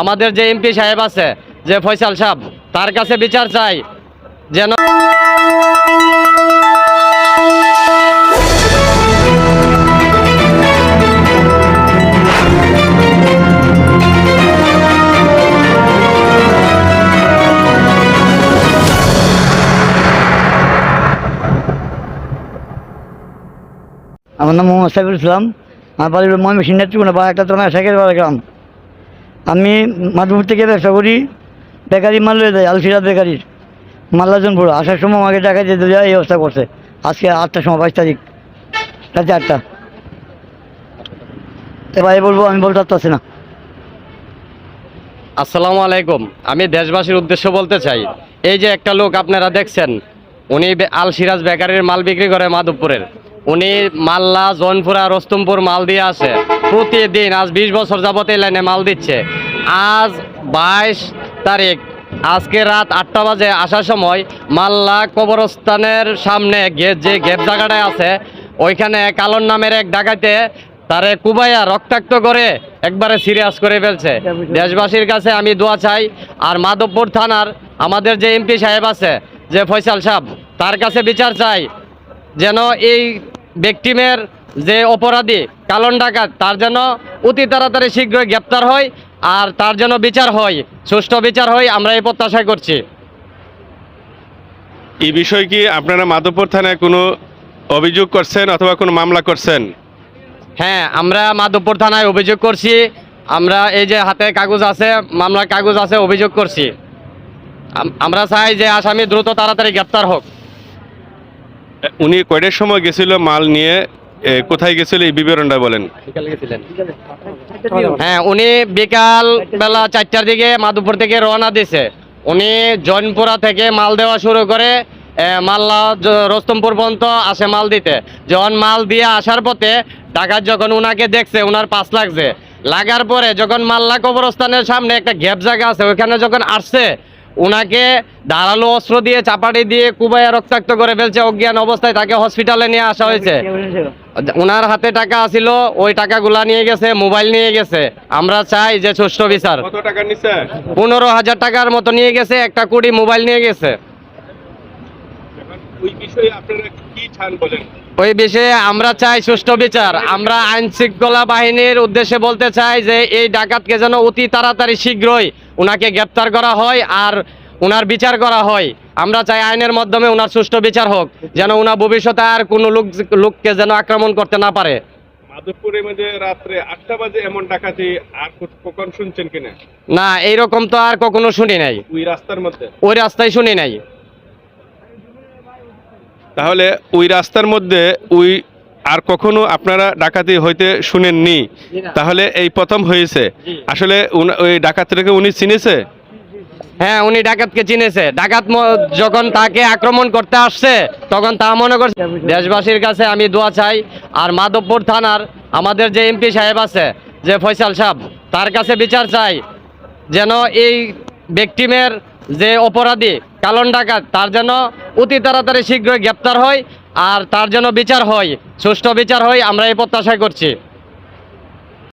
আমাদের যে এমপি সাহেব আছে, যে ফয়সাল সাহেব, তার কাছে বিচার চাই যেন আমার নাম মোহাম্মদ সাইফুল ইসলাম। আমার বাড়ির ময়মনসিংহ নেত্রকোনা বা একটা থানা শেখের বাড়ি গ্রাম। আমি মাধবপুর থেকে ব্যবসা করি, বেকারি মাল লয়ে যাই আলফিরাজ বেকারির মাল্লাজনপুর। আসার সময় আমাকে টাকা যেতে যায় এই অবস্থা করছে। আজকে 8টার সময়, 22 তারিখ রাতে 8টা। এবারে বলবো, আমি বলতে পারতেছি না। আসসালামু আলাইকুম। আমি দেশবাসীর উদ্দেশ্য বলতে চাই, এই যে একটা লোক আপনারা দেখছেন, উনি আল সিরাজ বেকারির মাল বিক্রি করে মাধবপুরের। উনি মাল্লা, জৌনপুরা, রস্তমপুর মাল দিয়ে আসে প্রতিদিন। আজ 20 বছর যাবত এই লাইনে মাল দিচ্ছে। আজ 22 তারিখ, আজকে রাত 8টা বাজে আসার সময় মাল্লা কবরস্থানের সামনে যে গেট জায়গাটায় আছে, ওইখানে কালন নামের এক ডাকাতে তারে কুবাইয়া রক্তাক্ত করে একবারে সিরিয়াস করে ফেলছে। দেশবাসীর কাছে আমি দোয়া চাই। আর মাধবপুর থানার আমাদের যে এমপি সাহেব আছে, যে ফয়সাল সাহেব, তার কাছে বিচার চাই যেন এই ভিকটিমের যে অপরাধী কালন ডাকাত, তার যেন অতি তাড়াতাড়ি শীঘ্রই গ্রেপ্তার হয় আর তার যেন বিচার হয়, সুষ্ঠু বিচার হয়, আমরা এই প্রত্যাশা করছি। এই বিষয়ে কি আপনারা মাধবপুর থানায় কোনো অভিযোগ করছেন অথবা কোনো মামলা করছেন? হ্যাঁ, আমরা মাধবপুর থানায় অভিযোগ করছি। আমরা এই যে হাতে কাগজ আছে, মামলার কাগজ আছে, অভিযোগ করছি। আমরা চাই যে আসামি দ্রুত তাড়াতাড়ি গ্রেপ্তার হোক। উনি কয়টার সময় গেছিল মাল নিয়ে, কোথায় গেছিল এই বিবরণটা বলেন। হ্যাঁ, উনি বিকাল বেলা 4টার দিকে মাধবপুর থেকে রওনা দিয়েছে। উনি জৈনপুরা থেকে মাল দেওয়া শুরু করে মাল্লা রস্তমপুর পর্যন্ত আসে মাল দিতে। যখন মাল দিয়ে আসার পথে ডাকাত যখন উনাকে দেখছে, উনার পাস লাগছে। লাগার পরে যখন মাল্লা কবরস্থানের সামনে একটা গ্যাপ জায়গা আছে, ওইখানে যখন আসছে, উনাকে ধারালো অস্ত্র দিয়ে চাপাটি দিয়ে কুবাইয়া রক্তাক্ত করে ফেলছে। অজ্ঞান অবস্থায় তাকে হসপিটালে নিয়ে আসা হয়েছে। উনার হাতে টাকা আছিল, ওই টাকাগুলা নিয়ে গেছে, মোবাইল নিয়ে গেছে। আমরা চাই যে সুষ্ঠু বিচার। কত টাকা নিছে? 15,000 টাকার মতো নিয়ে গেছে, একটা কুড়ি মোবাইল নিয়ে গেছে। ওই বিষয়ে আপনারা কি চান বলেন? ওই বিষয়ে আমরা চাই সুষ্ঠু বিচার। আমরা আইন শৃঙ্খলা বাহিনীর উদ্দেশ্যে বলতে চাই যে এই ডাকাতকে যেন অতি তাড়াতাড়ি শীঘ্রই উনাকে গ্রেপ্তার করা হয় আর উনার বিচার করা হয়। আমরা চাই আইনের মাধ্যমে উনার সুষ্ঠু বিচার হোক, যেন উনা ভবিষ্যতে আর কোনো লোককে যেন আক্রমণ করতে না পারে। মাধবপুরের মধ্যে রাত্রে 8টা বাজে এমন ডাকাতি আর কখন শুনছেন কিনা? না, এইরকম তো আর কখনো শুনি নাই। ওই রাস্তার মধ্যে, ওই রাস্তায় শুনি নাই। তাহলে ওই রাস্তার মধ্যে ওই আর কখনো আপনারা ডাকাতি হইতে শুনেননি? তাহলে এই প্রথম হয়েছে। আসলে ওই ডাকাতটাকে উনি চিনেছে? হ্যাঁ, উনি ডাকাতকে চিনেছে। ডাকাত যখন তাকে আক্রমণ করতে আসছে, তখন তা মনে করছে। দেশবাসীর কাছে আমি দোয়া চাই। আর মাধবপুর থানার আমাদের যে এমপি সাহেব আছে, যে ফয়সাল সাহেব, তার কাছে বিচার চাই যেন এই ভিকটিমের যে অপরাধী কালন ডাকাত, তার যেন অতি তাড়াতাড়ি শীঘ্রই গ্রেপ্তার হয় আর তার যেন বিচার হয়, সুষ্ঠু বিচার হয়, আমরা এই প্রত্যাশা করছি।